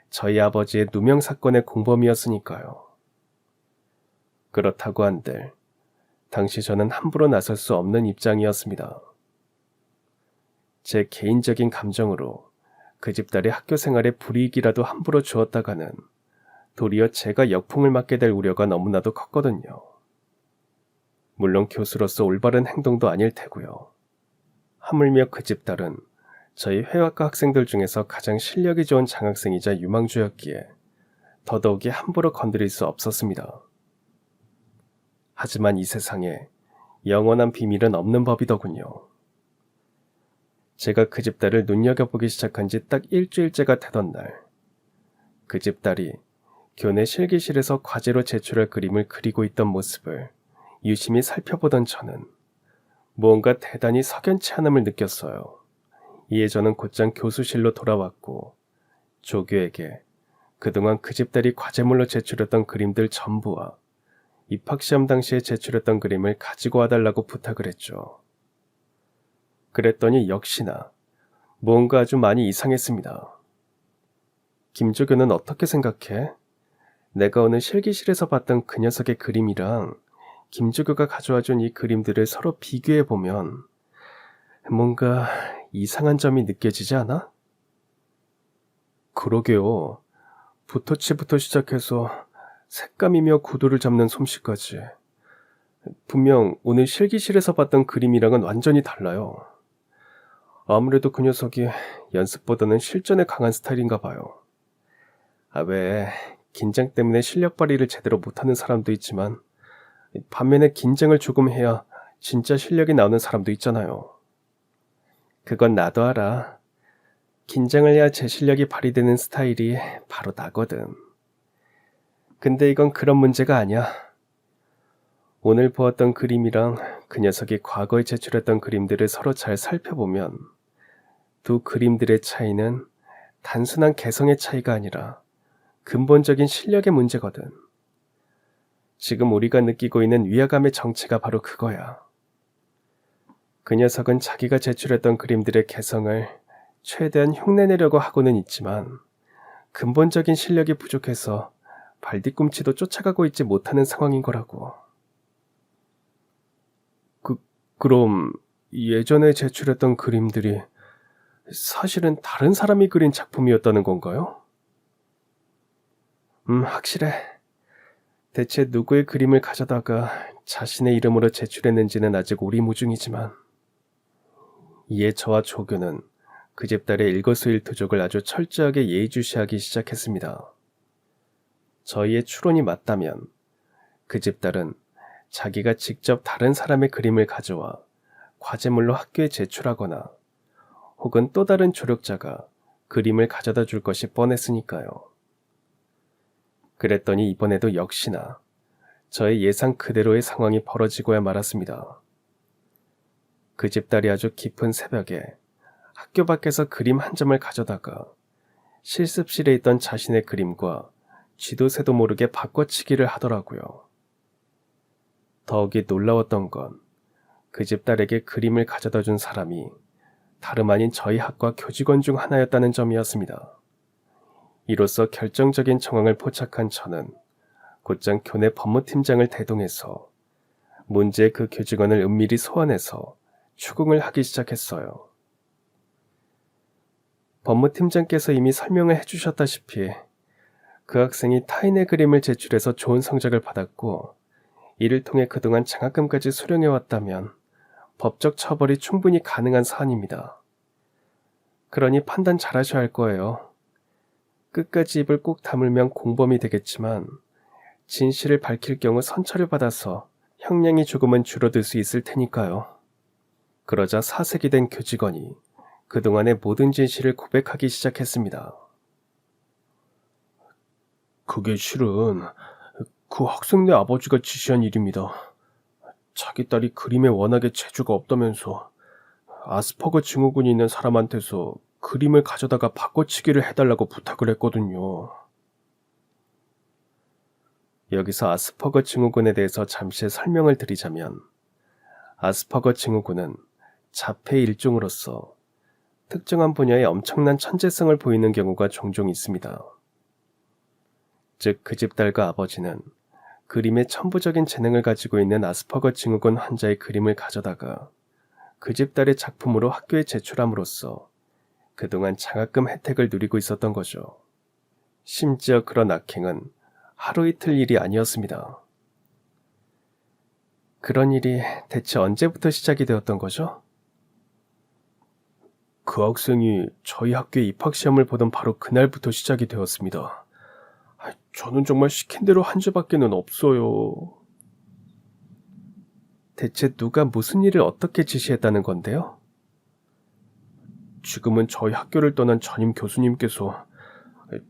저희 아버지의 누명 사건의 공범이었으니까요. 그렇다고 한들 당시 저는 함부로 나설 수 없는 입장이었습니다. 제 개인적인 감정으로 그 집 딸의 학교 생활에 불이익이라도 함부로 주었다가는 도리어 제가 역풍을 맞게 될 우려가 너무나도 컸거든요. 물론 교수로서 올바른 행동도 아닐 테고요. 하물며 그 집 딸은 저희 회화과 학생들 중에서 가장 실력이 좋은 장학생이자 유망주였기에 더더욱이 함부로 건드릴 수 없었습니다. 하지만 이 세상에 영원한 비밀은 없는 법이더군요. 제가 그 집 딸을 눈여겨보기 시작한 지 딱 일주일째가 되던 날, 그 집 딸이 교내 실기실에서 과제로 제출할 그림을 그리고 있던 모습을 유심히 살펴보던 저는 무언가 대단히 석연치 않음을 느꼈어요. 이에 저는 곧장 교수실로 돌아왔고 조교에게 그동안 그 집 딸이 과제물로 제출했던 그림들 전부와 입학시험 당시에 제출했던 그림을 가지고 와달라고 부탁을 했죠. 그랬더니 역시나 뭔가 아주 많이 이상했습니다. 김조교는 어떻게 생각해? 내가 오늘 실기실에서 봤던 그 녀석의 그림이랑 김조교가 가져와준 이 그림들을 서로 비교해보면 뭔가 이상한 점이 느껴지지 않아? 그러게요. 붓터치부터 시작해서 색감이며 구도를 잡는 솜씨까지. 분명 오늘 실기실에서 봤던 그림이랑은 완전히 달라요. 아무래도 그 녀석이 연습보다는 실전에 강한 스타일인가 봐요. 왜 긴장 때문에 실력 발휘를 제대로 못하는 사람도 있지만 반면에 긴장을 조금 해야 진짜 실력이 나오는 사람도 있잖아요. 그건 나도 알아. 긴장을 해야 제 실력이 발휘되는 스타일이 바로 나거든. 근데 이건 그런 문제가 아니야. 오늘 보았던 그림이랑 그 녀석이 과거에 제출했던 그림들을 서로 잘 살펴보면 두 그림들의 차이는 단순한 개성의 차이가 아니라 근본적인 실력의 문제거든. 지금 우리가 느끼고 있는 위화감의 정체가 바로 그거야. 그 녀석은 자기가 제출했던 그림들의 개성을 최대한 흉내내려고 하고는 있지만 근본적인 실력이 부족해서 발뒤꿈치도 쫓아가고 있지 못하는 상황인 거라고. 그럼 예전에 제출했던 그림들이 사실은 다른 사람이 그린 작품이었다는 건가요? 확실해. 대체 누구의 그림을 가져다가 자신의 이름으로 제출했는지는 아직 오리무중이지만 이에 저와 조교는 그 집 딸의 일거수일투족을 아주 철저하게 예의주시하기 시작했습니다. 저희의 추론이 맞다면 그 집 딸은 자기가 직접 다른 사람의 그림을 가져와 과제물로 학교에 제출하거나 혹은 또 다른 조력자가 그림을 가져다 줄 것이 뻔했으니까요. 그랬더니 이번에도 역시나 저의 예상 그대로의 상황이 벌어지고야 말았습니다. 그 집 딸이 아주 깊은 새벽에 학교 밖에서 그림 한 점을 가져다가 실습실에 있던 자신의 그림과 쥐도 새도 모르게 바꿔치기를 하더라고요. 더욱이 놀라웠던 건 그 집 딸에게 그림을 가져다 준 사람이 다름 아닌 저희 학과 교직원 중 하나였다는 점이었습니다. 이로써 결정적인 정황을 포착한 저는 곧장 교내 법무팀장을 대동해서 문제의 그 교직원을 은밀히 소환해서 추궁을 하기 시작했어요. 법무팀장께서 이미 설명을 해주셨다시피 그 학생이 타인의 그림을 제출해서 좋은 성적을 받았고 이를 통해 그동안 장학금까지 수령해왔다면 법적 처벌이 충분히 가능한 사안입니다. 그러니 판단 잘하셔야 할 거예요. 끝까지 입을 꼭 다물면 공범이 되겠지만 진실을 밝힐 경우 선처를 받아서 형량이 조금은 줄어들 수 있을 테니까요. 그러자 사색이 된 교직원이 그동안의 모든 진실을 고백하기 시작했습니다. 그게 실은 그 학생네 아버지가 지시한 일입니다. 자기 딸이 그림에 워낙에 재주가 없다면서 아스퍼거 증후군이 있는 사람한테서 그림을 가져다가 바꿔치기를 해달라고 부탁을 했거든요. 여기서 아스퍼거 증후군에 대해서 잠시 설명을 드리자면 아스퍼거 증후군은 자폐의 일종으로서 특정한 분야에 엄청난 천재성을 보이는 경우가 종종 있습니다. 즉 그 집 딸과 아버지는 그림에 천부적인 재능을 가지고 있는 아스퍼거 증후군 환자의 그림을 가져다가 그 집 딸의 작품으로 학교에 제출함으로써 그동안 장학금 혜택을 누리고 있었던 거죠. 심지어 그런 악행은 하루 이틀 일이 아니었습니다. 그런 일이 대체 언제부터 시작이 되었던 거죠? 그 학생이 저희 학교에 입학시험을 보던 바로 그날부터 시작이 되었습니다. 저는 정말 시킨 대로 한 죄밖에는 없어요. 대체 누가 무슨 일을 어떻게 지시했다는 건데요? 지금은 저희 학교를 떠난 전임 교수님께서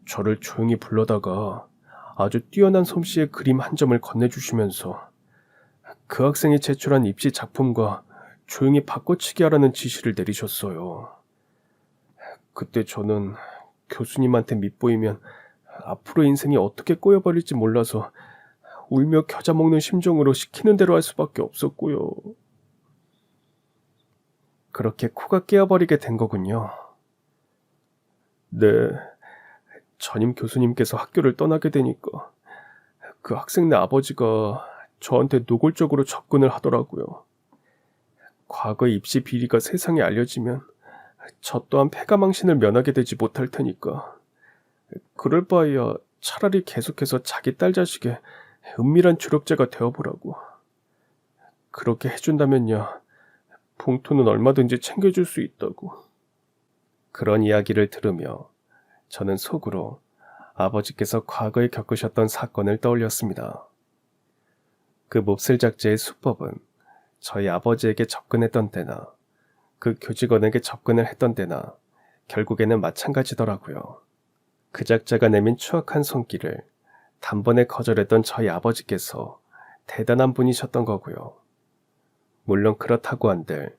저를 조용히 불러다가 아주 뛰어난 솜씨의 그림 한 점을 건네주시면서 그 학생이 제출한 입시 작품과 조용히 바꿔치기 하라는 지시를 내리셨어요. 그때 저는 교수님한테 밉보이면 앞으로 인생이 어떻게 꼬여버릴지 몰라서 울며 겨자 먹는 심정으로 시키는 대로 할 수밖에 없었고요. 그렇게 코가 깨어버리게 된 거군요. 네, 전임 교수님께서 학교를 떠나게 되니까 그 학생네 아버지가 저한테 노골적으로 접근을 하더라고요. 과거 입시 비리가 세상에 알려지면 저 또한 패가망신을 면하게 되지 못할 테니까 그럴 바에야 차라리 계속해서 자기 딸 자식의 은밀한 주력제가 되어보라고. 그렇게 해준다면야 봉투는 얼마든지 챙겨줄 수 있다고. 그런 이야기를 들으며 저는 속으로 아버지께서 과거에 겪으셨던 사건을 떠올렸습니다. 그 몹쓸 작제의 수법은 저희 아버지에게 접근했던 때나 그 교직원에게 접근을 했던 때나 결국에는 마찬가지더라고요. 그 작자가 내민 추악한 손길을 단번에 거절했던 저희 아버지께서 대단한 분이셨던 거고요. 물론 그렇다고 한들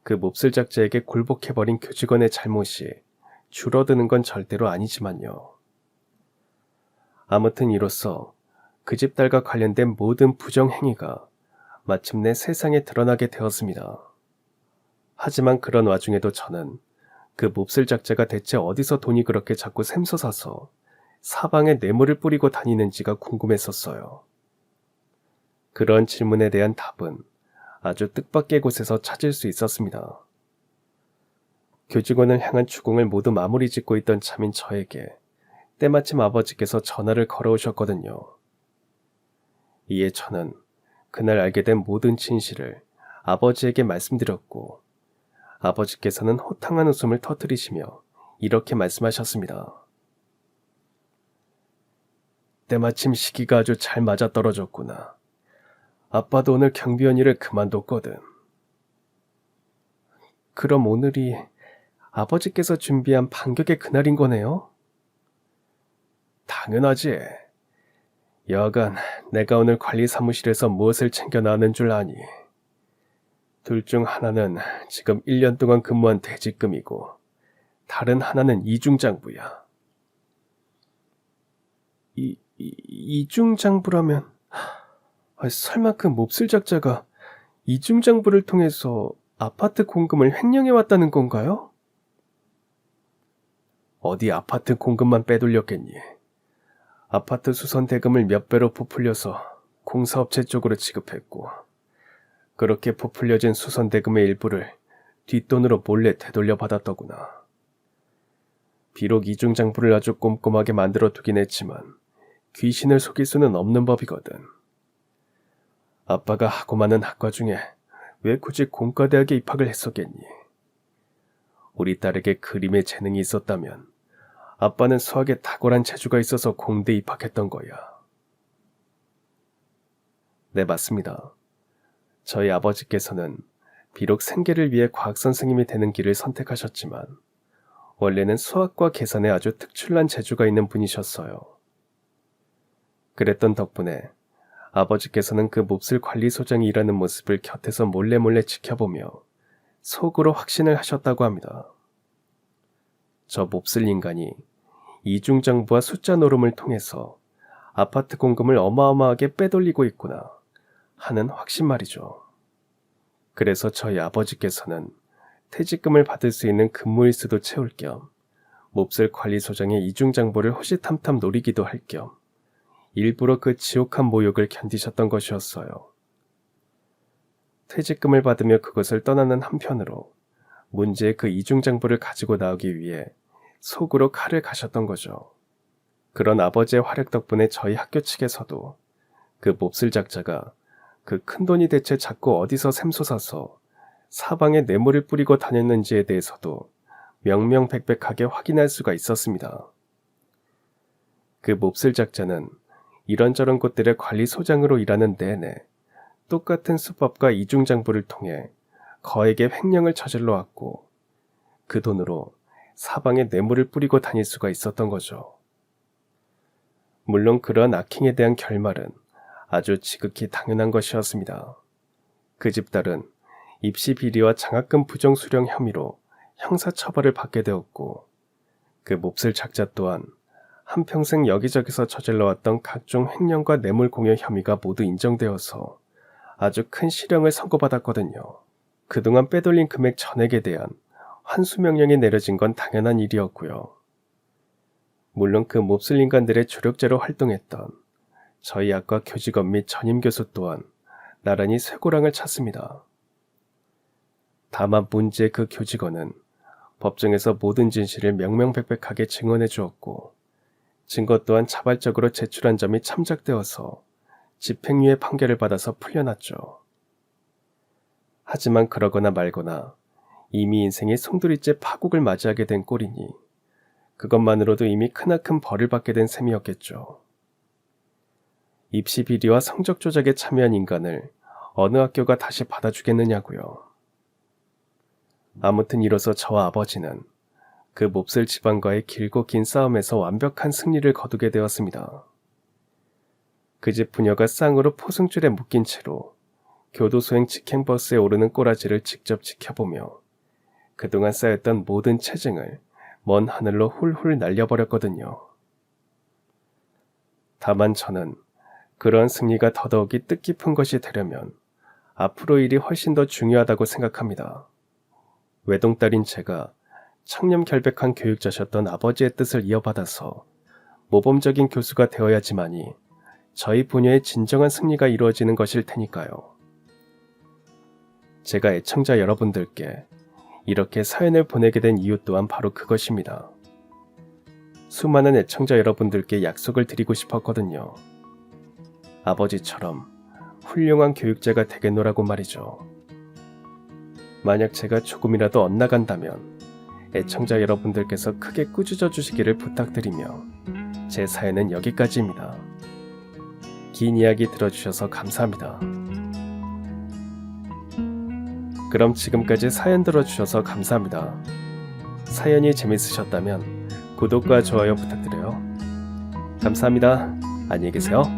그 몹쓸 작자에게 굴복해버린 교직원의 잘못이 줄어드는 건 절대로 아니지만요. 아무튼 이로써 그 집 딸과 관련된 모든 부정행위가 마침내 세상에 드러나게 되었습니다. 하지만 그런 와중에도 저는 그 몹쓸 작자가 대체 어디서 돈이 그렇게 자꾸 샘솟아서 사방에 뇌물을 뿌리고 다니는지가 궁금했었어요. 그런 질문에 대한 답은 아주 뜻밖의 곳에서 찾을 수 있었습니다. 교직원을 향한 추궁을 모두 마무리 짓고 있던 참인 저에게 때마침 아버지께서 전화를 걸어오셨거든요. 이에 저는 그날 알게 된 모든 진실을 아버지에게 말씀드렸고 아버지께서는 호탕한 웃음을 터뜨리시며 이렇게 말씀하셨습니다. 때마침 시기가 아주 잘 맞아떨어졌구나. 아빠도 오늘 경비원 일을 그만뒀거든. 그럼 오늘이 아버지께서 준비한 반격의 그날인 거네요? 당연하지. 여하간 내가 오늘 관리 사무실에서 무엇을 챙겨 나왔는 줄 아니. 둘 중 하나는 지금 1년 동안 근무한 퇴직금이고 다른 하나는 이중장부야. 이중장부라면 설마 그 몹쓸 작자가 이중장부를 통해서 아파트 공금을 횡령해 왔다는 건가요? 어디 아파트 공금만 빼돌렸겠니? 아파트 수선 대금을 몇 배로 부풀려서 공사업체 쪽으로 지급했고 그렇게 부풀려진 수선 대금의 일부를 뒷돈으로 몰래 되돌려 받았더구나. 비록 이중장부를 아주 꼼꼼하게 만들어 두긴 했지만 귀신을 속일 수는 없는 법이거든. 아빠가 하고 많은 학과 중에 왜 굳이 공과대학에 입학을 했었겠니? 우리 딸에게 그림에 재능이 있었다면 아빠는 수학에 탁월한 재주가 있어서 공대 입학했던 거야. 네, 맞습니다. 저희 아버지께서는 비록 생계를 위해 과학 선생님이 되는 길을 선택하셨지만 원래는 수학과 계산에 아주 특출난 재주가 있는 분이셨어요. 그랬던 덕분에 아버지께서는 그 몹쓸 관리소장이 일하는 모습을 곁에서 몰래 지켜보며 속으로 확신을 하셨다고 합니다. 저 몹쓸 인간이 이중장부와 숫자 노름을 통해서 아파트 공금을 어마어마하게 빼돌리고 있구나 하는 확신 말이죠. 그래서 저희 아버지께서는 퇴직금을 받을 수 있는 근무일수도 채울 겸 몹쓸 관리소장의 이중장부를 호시탐탐 노리기도 할 겸 일부러 그 지옥한 모욕을 견디셨던 것이었어요. 퇴직금을 받으며 그것을 떠나는 한편으로 문제의 그 이중장부를 가지고 나오기 위해 속으로 칼을 가셨던 거죠. 그런 아버지의 활약 덕분에 저희 학교 측에서도 그 몹쓸 작자가 그 큰돈이 대체 자꾸 어디서 샘솟아서 사방에 뇌물을 뿌리고 다녔는지에 대해서도 명명백백하게 확인할 수가 있었습니다. 그 몹쓸 작자는 이런저런 곳들의 관리소장으로 일하는 내내 똑같은 수법과 이중장부를 통해 거액의 횡령을 저질러 왔고 그 돈으로 사방에 뇌물을 뿌리고 다닐 수가 있었던 거죠. 물론 그러한 악행에 대한 결말은 아주 지극히 당연한 것이었습니다. 그 집 딸은 입시 비리와 장학금 부정 수령 혐의로 형사처벌을 받게 되었고 그 몹쓸 작자 또한 한평생 여기저기서 저질러왔던 각종 횡령과 뇌물 공여 혐의가 모두 인정되어서 아주 큰 실형을 선고받았거든요. 그동안 빼돌린 금액 전액에 대한 환수 명령이 내려진 건 당연한 일이었고요. 물론 그 몹쓸 인간들의 조력자로 활동했던 저희 학과 교직원 및 전임교수 또한 나란히 쇠고랑을 찼습니다. 다만 문제의 그 교직원은 법정에서 모든 진실을 명명백백하게 증언해 주었고 증거 또한 자발적으로 제출한 점이 참작되어서 집행유예 판결을 받아서 풀려났죠. 하지만 그러거나 말거나 이미 인생이 송두리째 파국을 맞이하게 된 꼴이니 그것만으로도 이미 크나큰 벌을 받게 된 셈이었겠죠. 입시 비리와 성적 조작에 참여한 인간을 어느 학교가 다시 받아주겠느냐고요. 아무튼 이로써 저와 아버지는 그 몹쓸 집안과의 길고 긴 싸움에서 완벽한 승리를 거두게 되었습니다. 그 집 부녀가 쌍으로 포승줄에 묶인 채로 교도소행 직행버스에 오르는 꼬라지를 직접 지켜보며 그동안 쌓였던 모든 체증을 먼 하늘로 훌훌 날려버렸거든요. 다만 저는 그러한 승리가 더더욱이 뜻깊은 것이 되려면 앞으로 일이 훨씬 더 중요하다고 생각합니다. 외동딸인 제가 청렴결백한 교육자셨던 아버지의 뜻을 이어받아서 모범적인 교수가 되어야지만이 저희 부녀의 진정한 승리가 이루어지는 것일 테니까요. 제가 애청자 여러분들께 이렇게 사연을 보내게 된 이유 또한 바로 그것입니다. 수많은 애청자 여러분들께 약속을 드리고 싶었거든요. 아버지처럼 훌륭한 교육자가 되겠노라고 말이죠. 만약 제가 조금이라도 엇나간다면 애청자 여러분들께서 크게 꾸짖어 주시기를 부탁드리며 제 사연은 여기까지입니다. 긴 이야기 들어주셔서 감사합니다. 그럼 지금까지 사연 들어주셔서 감사합니다. 사연이 재밌으셨다면 구독과 좋아요 부탁드려요. 감사합니다. 안녕히 계세요.